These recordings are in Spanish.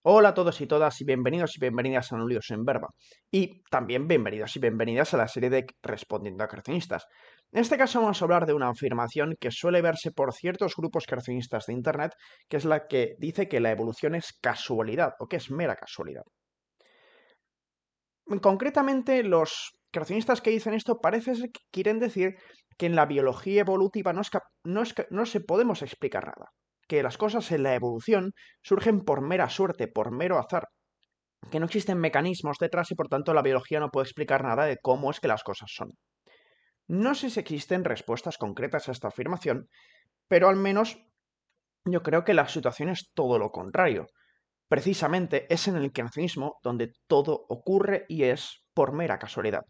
Hola a todos y todas y bienvenidos y bienvenidas a Un Lío sin Verba. Y también bienvenidos y bienvenidas a la serie de Respondiendo a Creacionistas. En este caso vamos a hablar de una afirmación que suele verse por ciertos grupos creacionistas de Internet, que es la que dice que la evolución es casualidad o que es mera casualidad. Concretamente, los creacionistas que dicen esto parece ser que quieren decir que en la biología evolutiva no se podemos explicar nada, que las cosas en la evolución surgen por mera suerte, por mero azar, que no existen mecanismos detrás y por tanto la biología no puede explicar nada de cómo es que las cosas son. No sé si existen respuestas concretas a esta afirmación, pero al menos yo creo que la situación es todo lo contrario. Precisamente es en el creacionismo donde todo ocurre y es por mera casualidad.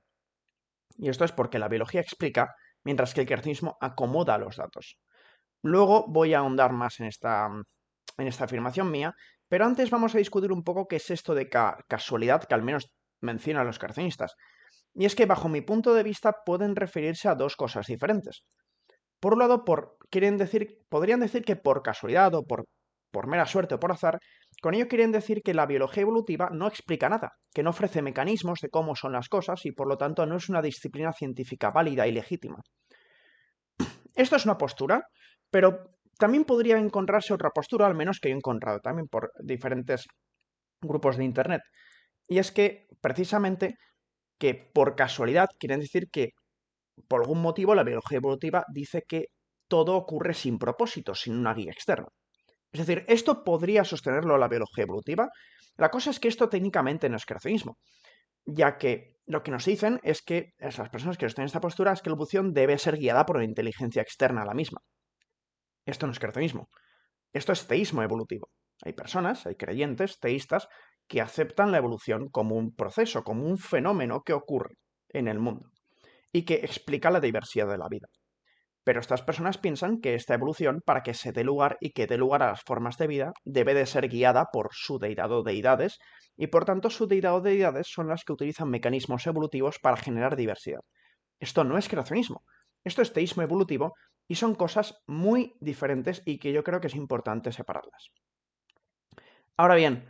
Y esto es porque la biología explica, mientras que el creacionismo acomoda los datos. Luego voy a ahondar más en esta afirmación mía, pero antes vamos a discutir un poco qué es esto de casualidad que al menos mencionan los creacionistas. Y es que bajo mi punto de vista pueden referirse a dos cosas diferentes. Por un lado, podrían decir que por casualidad o por mera suerte o por azar, con ello quieren decir que la biología evolutiva no explica nada, que no ofrece mecanismos de cómo son las cosas y por lo tanto no es una disciplina científica válida y legítima. Esto es una postura, pero también podría encontrarse otra postura, al menos que he encontrado también por diferentes grupos de Internet. Y es que precisamente que por casualidad quieren decir que por algún motivo la biología evolutiva dice que todo ocurre sin propósito, sin una guía externa. Es decir, esto podría sostenerlo la biología evolutiva. La cosa es que esto técnicamente no es creacionismo, ya que lo que nos dicen es que esas personas que están en esta postura es que la evolución debe ser guiada por una inteligencia externa a la misma. Esto no es creacionismo, esto es teísmo evolutivo. Hay personas, hay creyentes, teístas, que aceptan la evolución como un proceso, como un fenómeno que ocurre en el mundo y que explica la diversidad de la vida. Pero estas personas piensan que esta evolución, para que se dé lugar y que dé lugar a las formas de vida, debe de ser guiada por su deidad o deidades, y por tanto su deidad o deidades son las que utilizan mecanismos evolutivos para generar diversidad. Esto no es creacionismo, esto es teísmo evolutivo y son cosas muy diferentes y que yo creo que es importante separarlas. Ahora bien,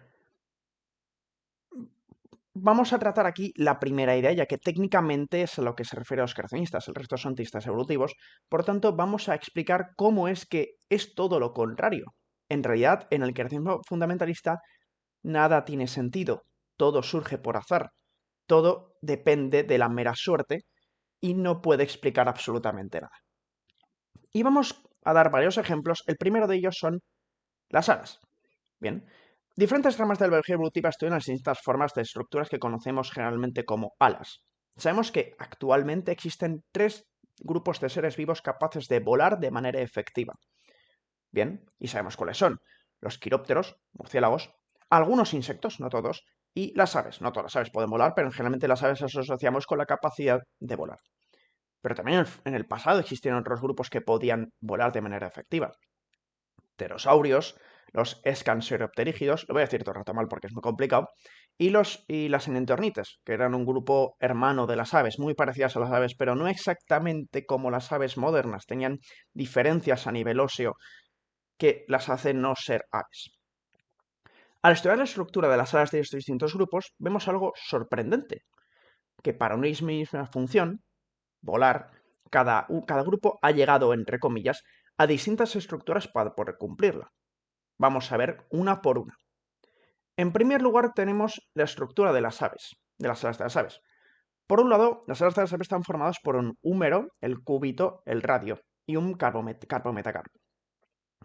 vamos a tratar aquí la primera idea, ya que técnicamente es a lo que se refiere a los creacionistas, el resto son teístas evolutivos. Por tanto, vamos a explicar cómo es que es todo lo contrario. En realidad, en el creacionismo fundamentalista, nada tiene sentido, todo surge por azar, todo depende de la mera suerte y no puede explicar absolutamente nada. Y vamos a dar varios ejemplos. El primero de ellos son las alas. Bien, diferentes ramas de la biología evolutiva estudian las distintas formas de estructuras que conocemos generalmente como alas. Sabemos que actualmente existen tres grupos de seres vivos capaces de volar de manera efectiva. Bien, y sabemos cuáles son. Los quirópteros, murciélagos, algunos insectos, no todos, y las aves. No todas las aves pueden volar, pero generalmente las aves las asociamos con la capacidad de volar. Pero también en el pasado existieron otros grupos que podían volar de manera efectiva. Pterosaurios, los escanseropterígidos, lo voy a decir todo el rato mal porque es muy complicado, y las enentornites, que eran un grupo hermano de las aves, muy parecidas a las aves, pero no exactamente como las aves modernas, tenían diferencias a nivel óseo que las hacen no ser aves. Al estudiar la estructura de las alas de estos distintos grupos, vemos algo sorprendente, que para una misma función, volar, cada grupo ha llegado, entre comillas, a distintas estructuras para poder cumplirla. Vamos a ver una por una. En primer lugar tenemos la estructura de las aves, de las alas de las aves. Por un lado, las alas de las aves están formadas por un húmero, el cúbito, el radio y un carpo-metacarpo.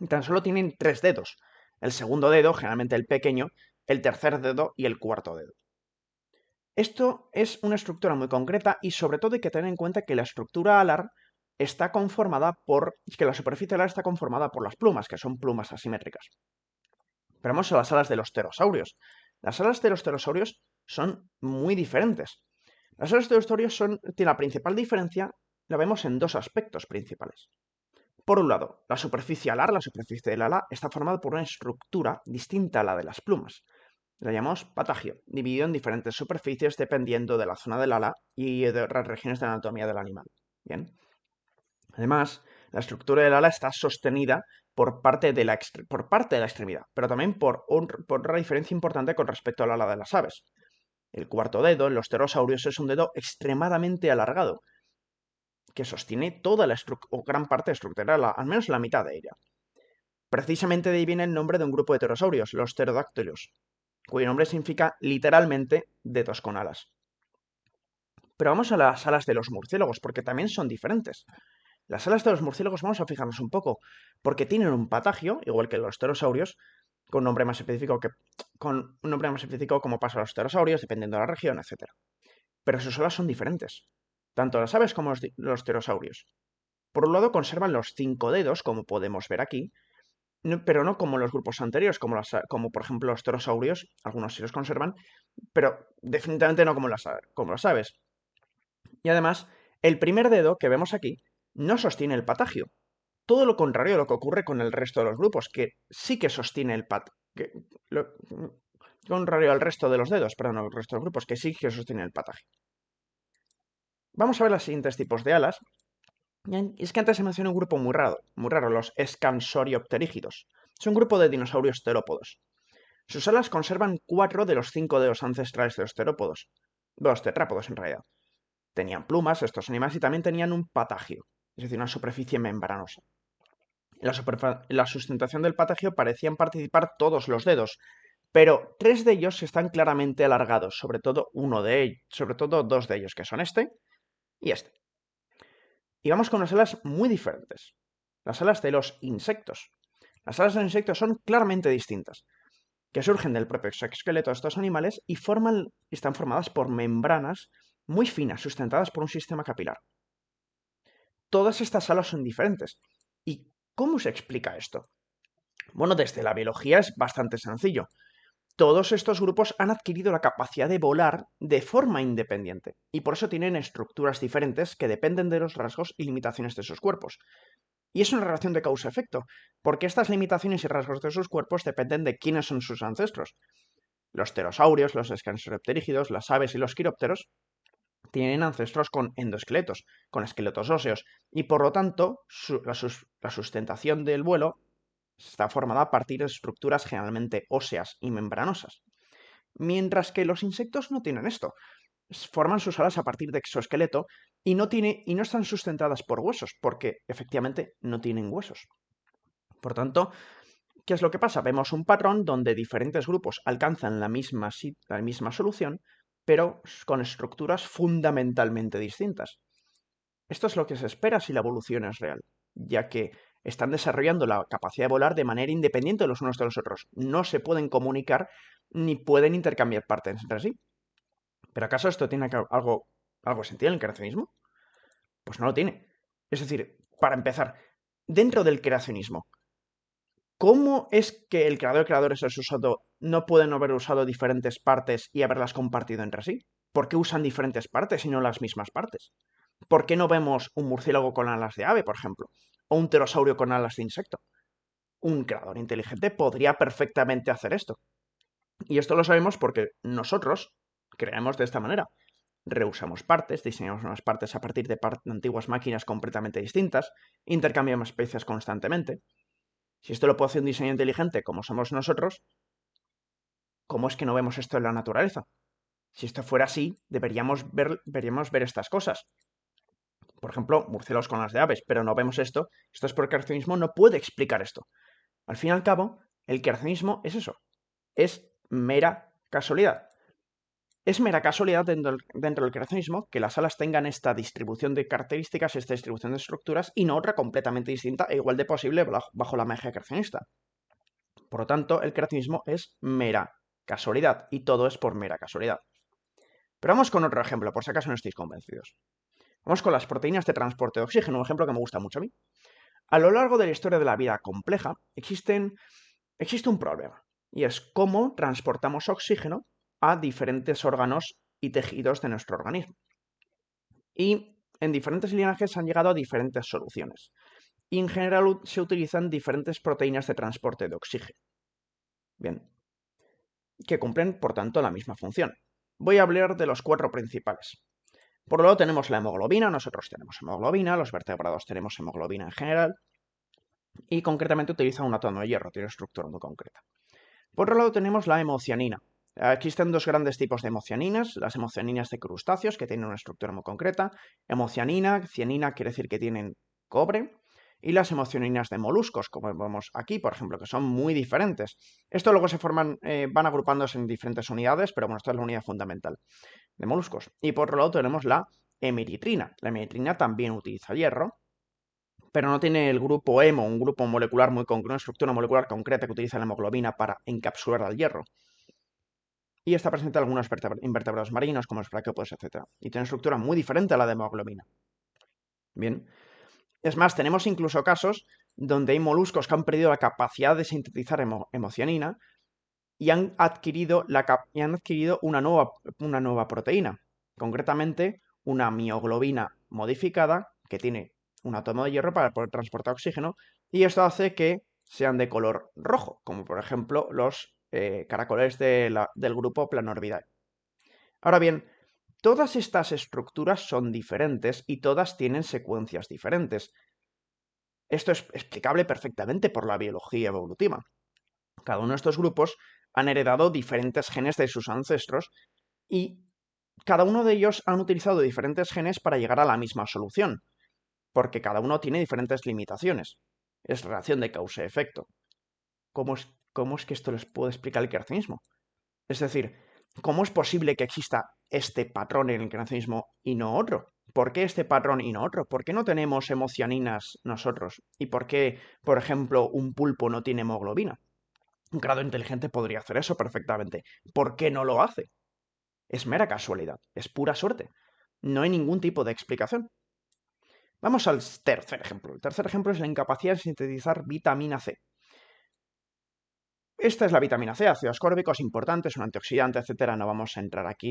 Tan solo tienen tres dedos. El segundo dedo, generalmente el pequeño, el tercer dedo y el cuarto dedo. Esto es una estructura muy concreta y sobre todo hay que tener en cuenta que la estructura alar está conformada que la superficie alar está conformada por las plumas, que son plumas asimétricas. Pero vamos a las alas de los pterosaurios. Las alas de los pterosaurios son muy diferentes. Las alas de los pterosaurios tienen la principal diferencia, la vemos en dos aspectos principales. Por un lado, la superficie alar, la superficie del ala, está formada por una estructura distinta a la de las plumas. La llamamos patagio, dividido en diferentes superficies dependiendo de la zona del ala y de otras regiones de la anatomía del animal. Bien. Además, la estructura del ala está sostenida por parte de la extremidad, pero también por otra diferencia importante con respecto al ala de las aves. El cuarto dedo en los pterosaurios es un dedo extremadamente alargado, que sostiene toda la o gran parte estructural, al menos la mitad de ella. Precisamente de ahí viene el nombre de un grupo de pterosaurios, los pterodáctilos, cuyo nombre significa literalmente dedos con alas. Pero vamos a las alas de los murciélagos, porque también son diferentes. Las alas de los murciélagos vamos a fijarnos un poco, porque tienen un patagio, igual que los pterosaurios, con un nombre más específico como pasa a los pterosaurios, dependiendo de la región, etc. Pero sus alas son diferentes, tanto las aves como los pterosaurios. Por un lado conservan los 5 dedos, como podemos ver aquí, pero no como los grupos anteriores, como por ejemplo los pterosaurios, algunos sí los conservan, pero definitivamente no como las aves. Y además, el primer dedo que vemos aquí no sostiene el patagio. Todo lo contrario a lo que ocurre con el resto de los grupos, que sí que sostiene el contrario al resto de los dedos, perdón, al resto de los grupos, que sí que sostienen el patagio. Vamos a ver los siguientes tipos de alas. Y es que antes se mencionó un grupo muy raro, los Scansoriopterígidos. Es un grupo de dinosaurios terópodos. Sus alas conservan 4 de los 5 dedos ancestrales de los terópodos. De los tetrápodos, en realidad. Tenían plumas estos animales y también tenían un patagio, es decir, una superficie membranosa. En la sustentación del patagio parecían participar todos los dedos, pero 3 de ellos están claramente alargados, sobre todo sobre todo 2 de ellos, que son este y este. Y vamos con unas alas muy diferentes. Las alas de los insectos. Las alas de los insectos son claramente distintas, que surgen del propio exoesqueleto de estos animales y están formadas por membranas muy finas, sustentadas por un sistema capilar. Todas estas alas son diferentes. ¿Y cómo se explica esto? Bueno, desde la biología es bastante sencillo. Todos estos grupos han adquirido la capacidad de volar de forma independiente y por eso tienen estructuras diferentes que dependen de los rasgos y limitaciones de sus cuerpos. Y es una relación de causa-efecto, porque estas limitaciones y rasgos de sus cuerpos dependen de quiénes son sus ancestros. Los pterosaurios, los escansoriopterígidos, las aves y los quirópteros tienen ancestros con endoesqueletos, con esqueletos óseos, y por lo tanto la sustentación del vuelo está formada a partir de estructuras generalmente óseas y membranosas. Mientras que los insectos no tienen esto. Forman sus alas a partir de exoesqueleto y no están sustentadas por huesos, porque efectivamente no tienen huesos. Por tanto, ¿qué es lo que pasa? Vemos un patrón donde diferentes grupos alcanzan la misma solución, pero con estructuras fundamentalmente distintas. Esto es lo que se espera si la evolución es real, ya que están desarrollando la capacidad de volar de manera independiente los unos de los otros. No se pueden comunicar ni pueden intercambiar partes entre sí. ¿Pero acaso esto tiene algo sentido en el creacionismo? Pues no lo tiene. Es decir, para empezar, dentro del creacionismo, ¿cómo es que el creador de creadores no pueden haber usado diferentes partes y haberlas compartido entre sí? ¿Por qué usan diferentes partes y no las mismas partes? ¿Por qué no vemos un murciélago con alas de ave, por ejemplo? ¿O un pterosaurio con alas de insecto? Un creador inteligente podría perfectamente hacer esto. Y esto lo sabemos porque nosotros creamos de esta manera. Reusamos partes, diseñamos unas partes a partir de antiguas máquinas completamente distintas, intercambiamos piezas constantemente. Si esto lo puede hacer un diseño inteligente como somos nosotros, ¿cómo es que no vemos esto en la naturaleza? Si esto fuera así, deberíamos ver estas cosas. Por ejemplo, murciélagos con las de aves, pero no vemos esto. Esto es porque el creacionismo no puede explicar esto. Al fin y al cabo, el creacionismo es eso. Es mera casualidad. Es mera casualidad dentro del creacionismo que las alas tengan esta distribución de características, esta distribución de estructuras y no otra completamente distinta e igual de posible bajo la magia creacionista. Por lo tanto, el creacionismo es mera casualidad y todo es por mera casualidad. Pero vamos con otro ejemplo, por si acaso no estáis convencidos. Vamos con las proteínas de transporte de oxígeno, un ejemplo que me gusta mucho a mí. A lo largo de la historia de la vida compleja existe un problema, y es cómo transportamos oxígeno a diferentes órganos y tejidos de nuestro organismo. Y en diferentes linajes han llegado a diferentes soluciones. Y en general se utilizan diferentes proteínas de transporte de oxígeno. Bien, que cumplen, por tanto, la misma función. Voy a hablar de los 4 principales. Por un lado tenemos la hemoglobina, nosotros tenemos hemoglobina, los vertebrados tenemos hemoglobina en general. y concretamente utiliza un átomo de hierro, tiene una estructura muy concreta. Por otro lado tenemos la hemocianina. Existen dos grandes tipos de hemocianinas, las hemocianinas de crustáceos, que tienen una estructura muy concreta, hemocianina, cianina quiere decir que tienen cobre, y las hemocianinas de moluscos, como vemos aquí, por ejemplo, que son muy diferentes. Esto luego se forman, van agrupándose en diferentes unidades, pero bueno, esta es la unidad fundamental de moluscos. Y por otro lado tenemos la hemeritrina. La hemeritrina también utiliza hierro, pero no tiene el grupo hemo, un grupo molecular muy concreto, una estructura molecular concreta que utiliza la hemoglobina para encapsular al hierro. Y está presente en algunos invertebrados marinos, como los braquiópodos, etc. Y tiene una estructura muy diferente a la de hemoglobina. Bien. Es más, tenemos incluso casos donde hay moluscos que han perdido la capacidad de sintetizar hemocianina y han adquirido, una nueva proteína, concretamente una mioglobina modificada que tiene un átomo de hierro para poder transportar oxígeno, y esto hace que sean de color rojo, como por ejemplo los caracoles del grupo Planorbidae. Ahora bien, todas estas estructuras son diferentes y todas tienen secuencias diferentes. Esto es explicable perfectamente por la biología evolutiva. Cada uno de estos grupos han heredado diferentes genes de sus ancestros y cada uno de ellos han utilizado diferentes genes para llegar a la misma solución, porque cada uno tiene diferentes limitaciones. Es relación de causa-efecto. ¿Cómo es que esto les puede explicar el creacionismo? Es decir, ¿cómo es posible que exista este patrón en el creacionismo y no otro? ¿Por qué este patrón y no otro? ¿Por qué no tenemos hemocianinas nosotros? ¿Y por qué, por ejemplo, un pulpo no tiene hemoglobina? Un creador inteligente podría hacer eso perfectamente. ¿Por qué no lo hace? Es mera casualidad, es pura suerte. No hay ningún tipo de explicación. Vamos al tercer ejemplo. El tercer ejemplo es la incapacidad de sintetizar vitamina C. Esta es la vitamina C, ácido ascórbico, es importante, es un antioxidante, etcétera. No vamos a entrar aquí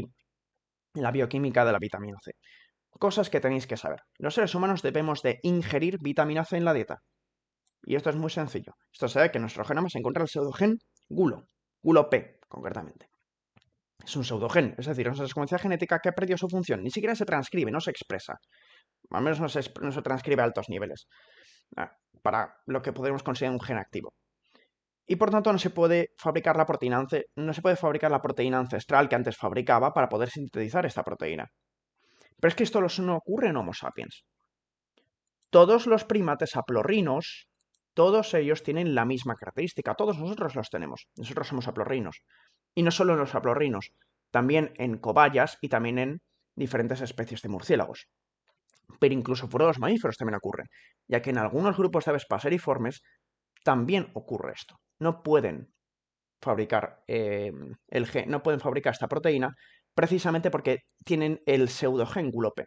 en la bioquímica de la vitamina C. Cosas que tenéis que saber. Los seres humanos debemos de ingerir vitamina C en la dieta. Y esto es muy sencillo. Esto se ve que en nuestro genoma se encuentra el pseudogen gulo P, concretamente. Es un pseudogen, es decir, es una secuencia genética que ha perdido su función. Ni siquiera se transcribe, no se expresa. Al menos no se transcribe a altos niveles. Para lo que podemos considerar un gen activo. Y por tanto no se puede fabricar la proteína ancestral que antes fabricaba para poder sintetizar esta proteína. Pero es que esto no ocurre en Homo sapiens. Todos los primates haplorrinos, todos ellos tienen la misma característica. Todos nosotros los tenemos. Nosotros somos haplorrinos. Y no solo en los haplorrinos, también en cobayas y también en diferentes especies de murciélagos. Pero incluso fuera de los mamíferos también ocurre, ya que en algunos grupos de aves paseriformes también ocurre esto. No pueden fabricar no pueden fabricar esta proteína precisamente porque tienen el pseudogen GULOP.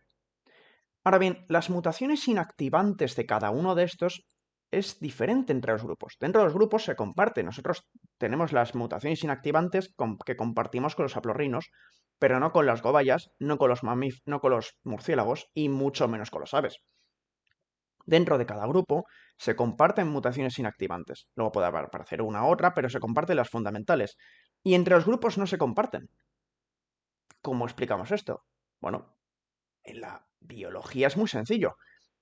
Ahora bien, las mutaciones inactivantes de cada uno de estos es diferente entre los grupos. Dentro de los grupos se comparte. Nosotros tenemos las mutaciones inactivantes que compartimos con los haplorrinos, pero no con las gobayas, no con los murciélagos y mucho menos con las aves. Dentro de cada grupo se comparten mutaciones inactivantes. Luego puede aparecer una u otra, pero se comparten las fundamentales. Y entre los grupos no se comparten. ¿Cómo explicamos esto? Bueno, en la biología es muy sencillo.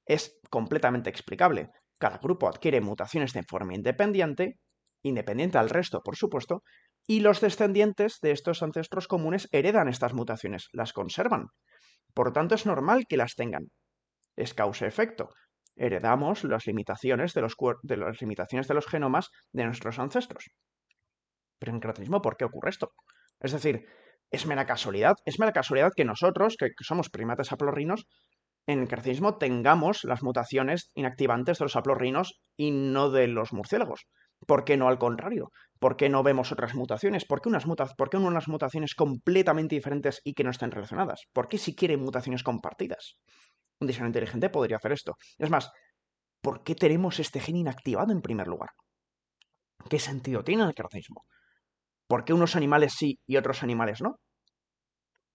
Es completamente explicable. Cada grupo adquiere mutaciones de forma independiente, independiente al resto, por supuesto, y los descendientes de estos ancestros comunes heredan estas mutaciones, las conservan. Por tanto, es normal que las tengan. Es causa-efecto. Heredamos las limitaciones de los genomas de nuestros ancestros. Pero en creacionismo, ¿por qué ocurre esto? Es decir, es mera casualidad que nosotros, que somos primates haplorrinos, en el creacionismo tengamos las mutaciones inactivantes de los haplorrinos y no de los murciélagos. ¿Por qué no al contrario? ¿Por qué no vemos otras mutaciones? ¿Por qué unas mutaciones completamente diferentes y que no estén relacionadas? ¿Por qué si quieren mutaciones compartidas? Un diseño inteligente podría hacer esto. Es más, ¿por qué tenemos este gen inactivado en primer lugar? ¿Qué sentido tiene el creacionismo? ¿Por qué unos animales sí y otros animales no?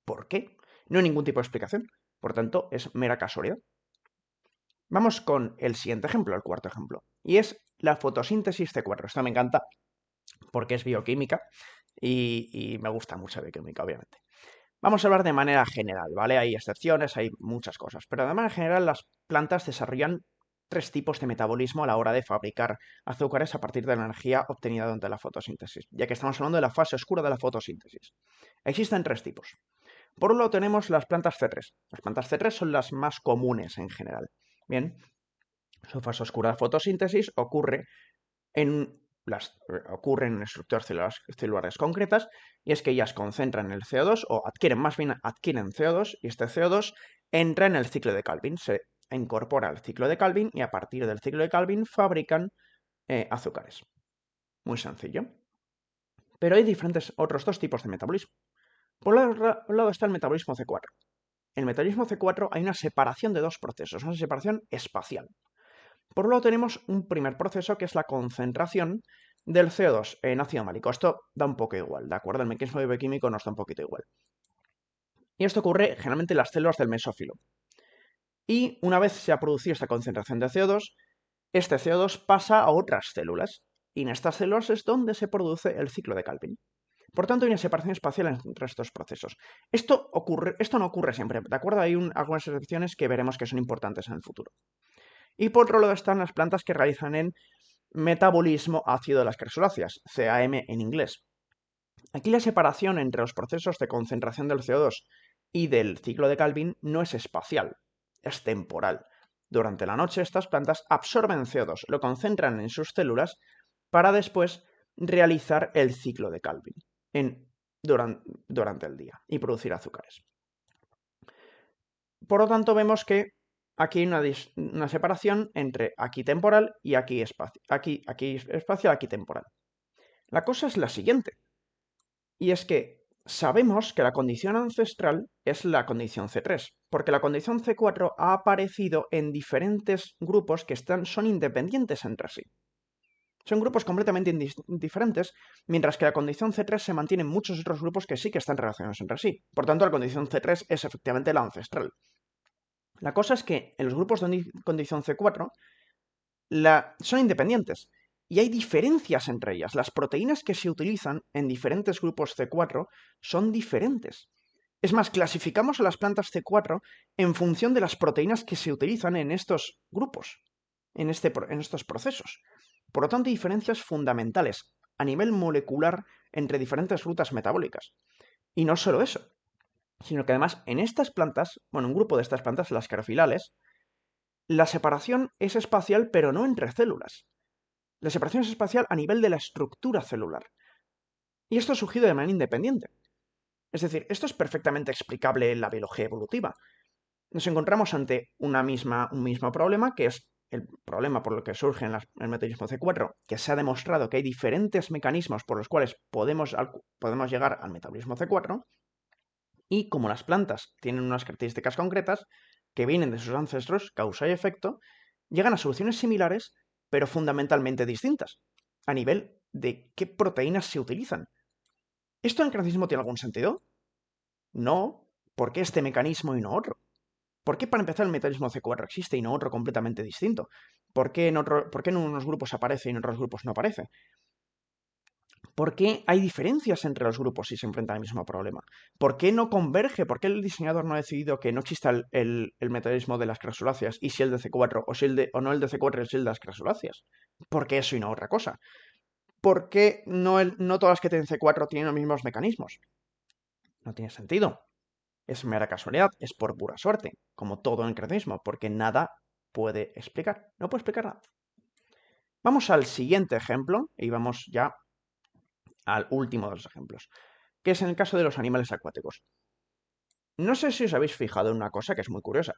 ¿Por qué? No hay ningún tipo de explicación. Por tanto, es mera casualidad. Vamos con el siguiente ejemplo, el cuarto ejemplo, y es la fotosíntesis C4. Esto me encanta porque es bioquímica y me gusta mucho la bioquímica, obviamente. Vamos a hablar de manera general, ¿vale? Hay excepciones, hay muchas cosas, pero de manera general las plantas desarrollan tres tipos de metabolismo a la hora de fabricar azúcares a partir de la energía obtenida durante la fotosíntesis, ya que estamos hablando de la fase oscura de la fotosíntesis. Existen tres tipos. Por un lado tenemos las plantas C3. Las plantas C3 son las más comunes en general. Bien, su fase oscura de fotosíntesis ocurre en estructuras celulares concretas, y es que ellas concentran el CO2 o adquieren CO2, y este CO2 entra en el ciclo de Calvin, se incorpora al ciclo de Calvin y a partir del ciclo de Calvin fabrican azúcares. Muy sencillo. Pero hay diferentes otros dos tipos de metabolismo. Por un lado está el metabolismo C4. En el metabolismo C4 hay una separación de dos procesos, una separación espacial. Por un lado tenemos un primer proceso que es la concentración del CO2 en ácido málico. Esto da un poco igual, ¿de acuerdo? El mecanismo bioquímico nos da un poquito igual. Y esto ocurre generalmente en las células del mesófilo. Y una vez se ha producido esta concentración de CO2, este CO2 pasa a otras células. Y en estas células es donde se produce el ciclo de Calvin. Por tanto, hay una separación espacial entre estos procesos. Esto no ocurre siempre, ¿de acuerdo? Hay algunas excepciones que veremos que son importantes en el futuro. Y por otro lado están las plantas que realizan en metabolismo ácido de las carboxiláceas, CAM en inglés. Aquí la separación entre los procesos de concentración del CO2 y del ciclo de Calvin no es espacial, es temporal. Durante la noche estas plantas absorben CO2, lo concentran en sus células para después realizar el ciclo de Calvin durante el día y producir azúcares. Por lo tanto, vemos que aquí hay una separación entre aquí temporal y aquí espacial, aquí temporal. La cosa es la siguiente, y es que sabemos que la condición ancestral es la condición C3, porque la condición C4 ha aparecido en diferentes grupos que son independientes entre sí. Son grupos completamente diferentes, mientras que la condición C3 se mantiene en muchos otros grupos que sí que están relacionados entre sí. Por tanto, la condición C3 es efectivamente la ancestral. La cosa es que en los grupos de condición C4 son independientes y hay diferencias entre ellas. Las proteínas que se utilizan en diferentes grupos C4 son diferentes. Es más, clasificamos a las plantas C4 en función de las proteínas que se utilizan en estos grupos, en estos procesos. Por lo tanto, hay diferencias fundamentales a nivel molecular entre diferentes rutas metabólicas. Y no solo eso, sino que además en estas plantas, un grupo de estas plantas, las carofilales, la separación es espacial pero no entre células. La separación es espacial a nivel de la estructura celular. Y esto ha surgido de manera independiente. Es decir, esto es perfectamente explicable en la biología evolutiva. Nos encontramos ante un mismo problema, que es el problema por el que surge en el metabolismo C4, que se ha demostrado que hay diferentes mecanismos por los cuales podemos llegar al metabolismo C4, y como las plantas tienen unas características concretas que vienen de sus ancestros, causa y efecto, llegan a soluciones similares, pero fundamentalmente distintas, a nivel de qué proteínas se utilizan. ¿Esto en el creacionismo tiene algún sentido? No. ¿Por qué este mecanismo y no otro? ¿Por qué para empezar el metabolismo C4 existe y no otro completamente distinto? ¿Por qué en unos grupos aparece y en otros grupos no aparece? ¿Por qué hay diferencias entre los grupos si se enfrentan al mismo problema? ¿Por qué no converge? ¿Por qué el diseñador no ha decidido que no exista el metabolismo de las crasuláceas y si el de C4 o no el de C4 y si el de las crasuláceas? ¿Por qué eso y no otra cosa? ¿Por qué no todas las que tienen C4 tienen los mismos mecanismos? No tiene sentido. Es mera casualidad, es por pura suerte, como todo en el creacionismo, porque nada puede explicar. No puede explicar nada. Vamos al siguiente ejemplo y vamos ya al último de los ejemplos, que es en el caso de los animales acuáticos. No sé si os habéis fijado en una cosa que es muy curiosa,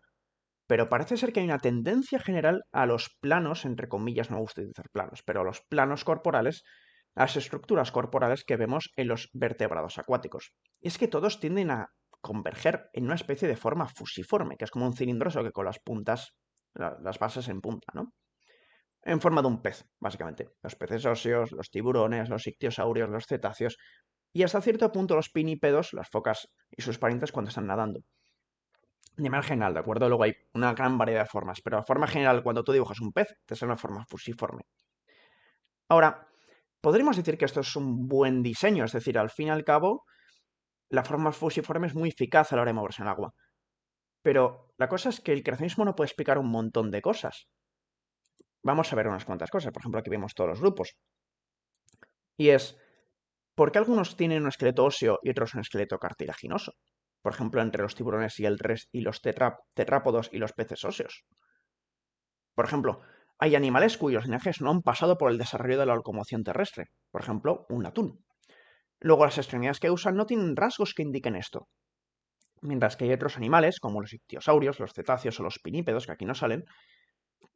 pero parece ser que hay una tendencia general a los planos, entre comillas, no me gusta utilizar planos, pero a los planos corporales, a las estructuras corporales que vemos en los vertebrados acuáticos. Y es que todos tienden a converger en una especie de forma fusiforme, que es como un cilindroso que con las puntas, las bases en punta, ¿no? En forma de un pez, básicamente. Los peces óseos, los tiburones, los ictiosaurios, los cetáceos y hasta cierto punto los pinípedos, las focas y sus parientes cuando están nadando. De manera general, ¿de acuerdo? Luego hay una gran variedad de formas, pero de forma general, cuando tú dibujas un pez, te sale una forma fusiforme. Ahora, podríamos decir que esto es un buen diseño, es decir, al fin y al cabo, la forma fusiforme es muy eficaz a la hora de moverse en el agua. Pero la cosa es que el creacionismo no puede explicar un montón de cosas. vamos a ver unas cuantas cosas. Por ejemplo, aquí vemos todos los grupos. Y es, ¿por qué algunos tienen un esqueleto óseo y otros un esqueleto cartilaginoso? Por ejemplo, entre los tiburones y los tetrápodos y los peces óseos. Por ejemplo, hay animales cuyos linajes no han pasado por el desarrollo de la locomoción terrestre. Por ejemplo, un atún. Luego, las extremidades que usan no tienen rasgos que indiquen esto. Mientras que hay otros animales, como los ictiosaurios, los cetáceos o los pinípedos, que aquí no salen,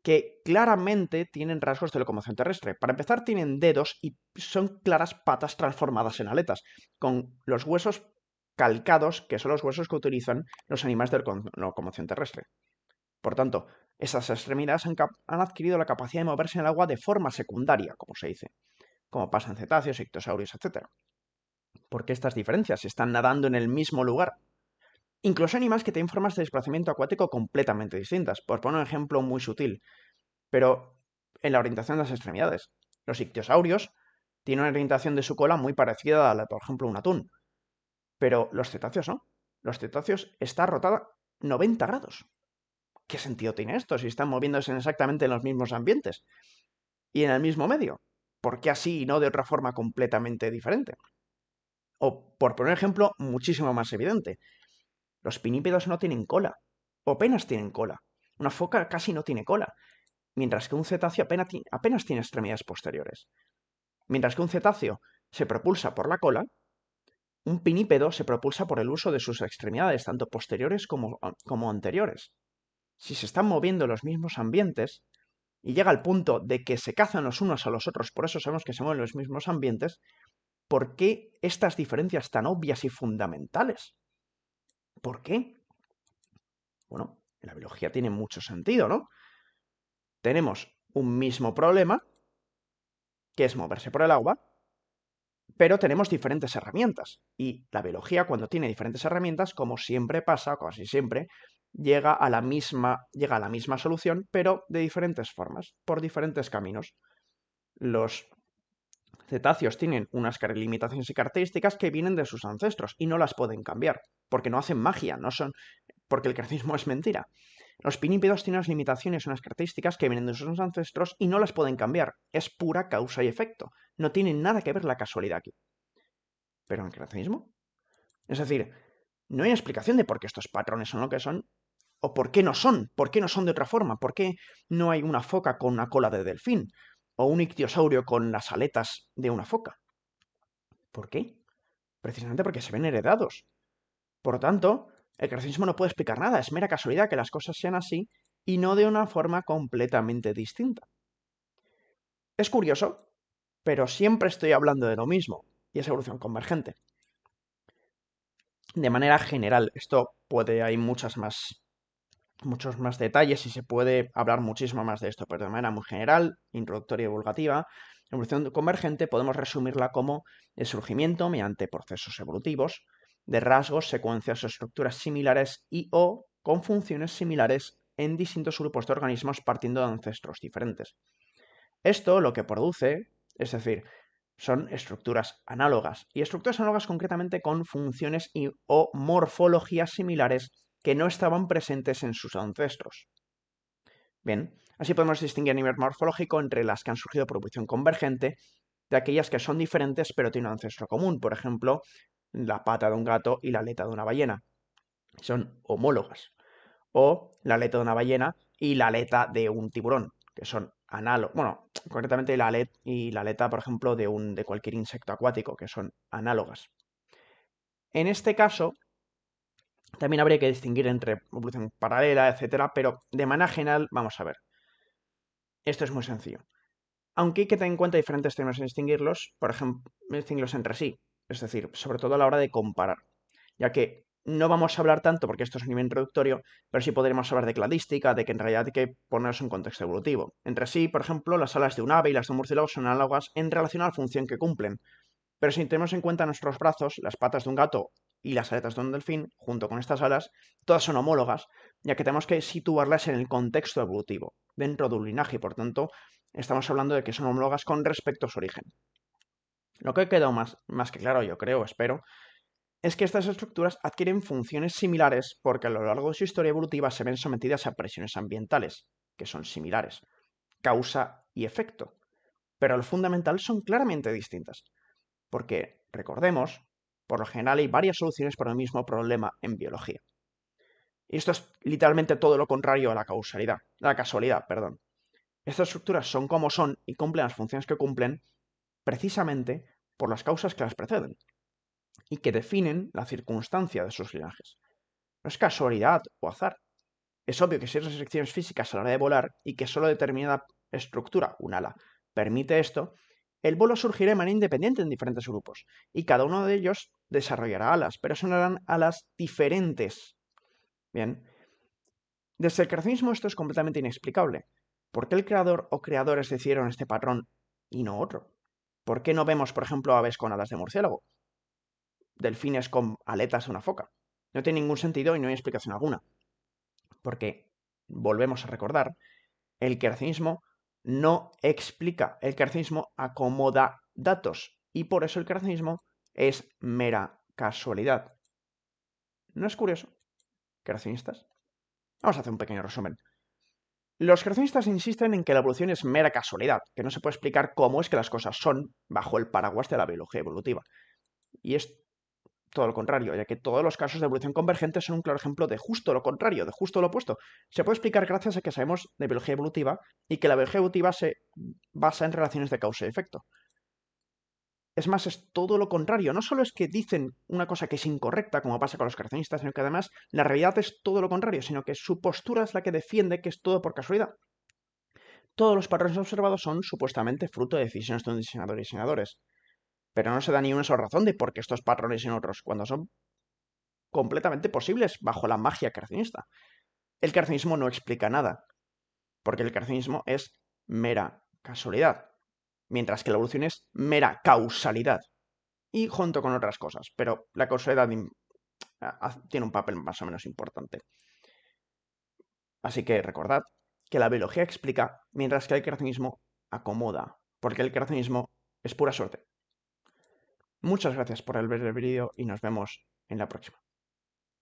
que claramente tienen rasgos de locomoción terrestre. Para empezar, tienen dedos y son claras patas transformadas en aletas, con los huesos calcados, que son los huesos que utilizan los animales de locomoción terrestre. Por tanto, esas extremidades han adquirido la capacidad de moverse en el agua de forma secundaria, como se dice, como pasa en cetáceos, ictiosaurios, etc. ¿Por qué estas diferencias? Están nadando en el mismo lugar. Incluso animales que tienen formas de desplazamiento acuático completamente distintas. Por poner un ejemplo muy sutil, pero en la orientación de las extremidades. Los ictiosaurios tienen una orientación de su cola muy parecida a la, por ejemplo, un atún. Pero los cetáceos no. Los cetáceos está rotada 90 grados. ¿Qué sentido tiene esto si están moviéndose exactamente en los mismos ambientes y en el mismo medio? ¿Por qué así y no de otra forma completamente diferente? O, por poner un ejemplo muchísimo más evidente, los pinípedos no tienen cola, o apenas tienen cola. Una foca casi no tiene cola, mientras que un cetáceo apenas tiene extremidades posteriores. Mientras que un cetáceo se propulsa por la cola, un pinípedo se propulsa por el uso de sus extremidades, tanto posteriores como anteriores. Si se están moviendo en los mismos ambientes, y llega al punto de que se cazan los unos a los otros, por eso sabemos que se mueven en los mismos ambientes, ¿por qué estas diferencias tan obvias y fundamentales? ¿Por qué? Bueno, la biología tiene mucho sentido, ¿no? Tenemos un mismo problema, que es moverse por el agua, pero tenemos diferentes herramientas. Y la biología, cuando tiene diferentes herramientas, como siempre pasa, casi siempre, llega a la misma solución, pero de diferentes formas, por diferentes caminos. Los cetáceos tienen unas limitaciones y características que vienen de sus ancestros y no las pueden cambiar, porque no hacen magia, no son, porque el creacionismo es mentira. Los pinípedos tienen unas limitaciones, unas características que vienen de sus ancestros y no las pueden cambiar. Es pura causa y efecto. No tiene nada que ver la casualidad aquí. Pero en el creacionismo, es decir, no hay explicación de por qué estos patrones son lo que son o por qué no son de otra forma, por qué no hay una foca con una cola de delfín o un ictiosaurio con las aletas de una foca. ¿Por qué? Precisamente porque se ven heredados. Por tanto, el creacionismo no puede explicar nada, es mera casualidad que las cosas sean así y no de una forma completamente distinta. Es curioso, pero siempre estoy hablando de lo mismo, y es evolución convergente. De manera general, hay muchos más detalles y se puede hablar muchísimo más de esto, pero de manera muy general, introductoria y divulgativa, evolución convergente podemos resumirla como el surgimiento mediante procesos evolutivos de rasgos, secuencias o estructuras similares y o con funciones similares en distintos grupos de organismos partiendo de ancestros diferentes. Esto lo que produce, es decir, son estructuras análogas, y estructuras análogas concretamente con funciones o morfologías similares que no estaban presentes en sus ancestros. Bien, así podemos distinguir a nivel morfológico entre las que han surgido por evolución convergente de aquellas que son diferentes pero tienen un ancestro común, por ejemplo, la pata de un gato y la aleta de una ballena. Son homólogas. O la aleta de una ballena y la aleta de un tiburón, que son análogos. Bueno, concretamente la aleta, por ejemplo, de cualquier insecto acuático, que son análogas. En este caso, también habría que distinguir entre evolución paralela, etcétera, pero de manera general, vamos a ver. Esto es muy sencillo. Aunque hay que tener en cuenta diferentes términos en distinguirlos, por ejemplo, distinguirlos entre sí. Es decir, sobre todo a la hora de comparar. Ya que no vamos a hablar tanto, porque esto es un nivel introductorio, pero sí podremos hablar de cladística, de que en realidad hay que ponerse en contexto evolutivo. Entre sí, por ejemplo, las alas de un ave y las de un murciélago son análogas en relación a la función que cumplen. Pero si tenemos en cuenta nuestros brazos, las patas de un gato y las aletas de un delfín, junto con estas alas, todas son homólogas, ya que tenemos que situarlas en el contexto evolutivo, dentro de un linaje, y por tanto, estamos hablando de que son homólogas con respecto a su origen. Lo que quedó más que claro, yo creo, espero, es que estas estructuras adquieren funciones similares porque a lo largo de su historia evolutiva se ven sometidas a presiones ambientales, que son similares. causa y efecto, pero lo fundamental son claramente distintas, porque, recordemos, por lo general hay varias soluciones para el mismo problema en biología. Y esto es literalmente todo lo contrario a la casualidad, perdón. Estas estructuras son como son y cumplen las funciones que cumplen precisamente por las causas que las preceden y que definen la circunstancia de sus linajes. No es casualidad o azar. Es obvio que si hay restricciones físicas a la hora de volar y que solo determinada estructura, un ala, permite esto, el vuelo surgirá de manera independiente en diferentes grupos y cada uno de ellos desarrollará alas, pero son alas diferentes. Bien, desde el creacionismo esto es completamente inexplicable. ¿Por qué el creador o creadores decidieron este patrón y no otro? ¿Por qué no vemos, por ejemplo, aves con alas de murciélago? Delfines con aletas de una foca. No tiene ningún sentido y no hay explicación alguna. Porque, volvemos a recordar, el creacionismo no explica, el creacionismo acomoda datos y por eso el creacionismo es mera casualidad. ¿No es curioso? ¿Creacionistas? Vamos a hacer un pequeño resumen. Los creacionistas insisten en que la evolución es mera casualidad, que no se puede explicar cómo es que las cosas son bajo el paraguas de la biología evolutiva. Y es todo lo contrario, ya que todos los casos de evolución convergente son un claro ejemplo de justo lo contrario, de justo lo opuesto. Se puede explicar gracias a que sabemos de biología evolutiva y que la biología evolutiva se basa en relaciones de causa y efecto. Es más, es todo lo contrario. No solo es que dicen una cosa que es incorrecta, como pasa con los creacionistas, sino que además la realidad es todo lo contrario, sino que su postura es la que defiende que es todo por casualidad. Todos los patrones observados son supuestamente fruto de decisiones de un diseñador y diseñadores, pero no se da ni una sola razón de por qué estos patrones y no otros, cuando son completamente posibles bajo la magia creacionista. El creacionismo no explica nada, porque el creacionismo es mera casualidad, mientras que la evolución es mera causalidad, y junto con otras cosas, pero la causalidad tiene un papel más o menos importante. Así que recordad que la biología explica, mientras que el creacionismo acomoda, porque el creacionismo es pura suerte. Muchas gracias por ver el vídeo y nos vemos en la próxima.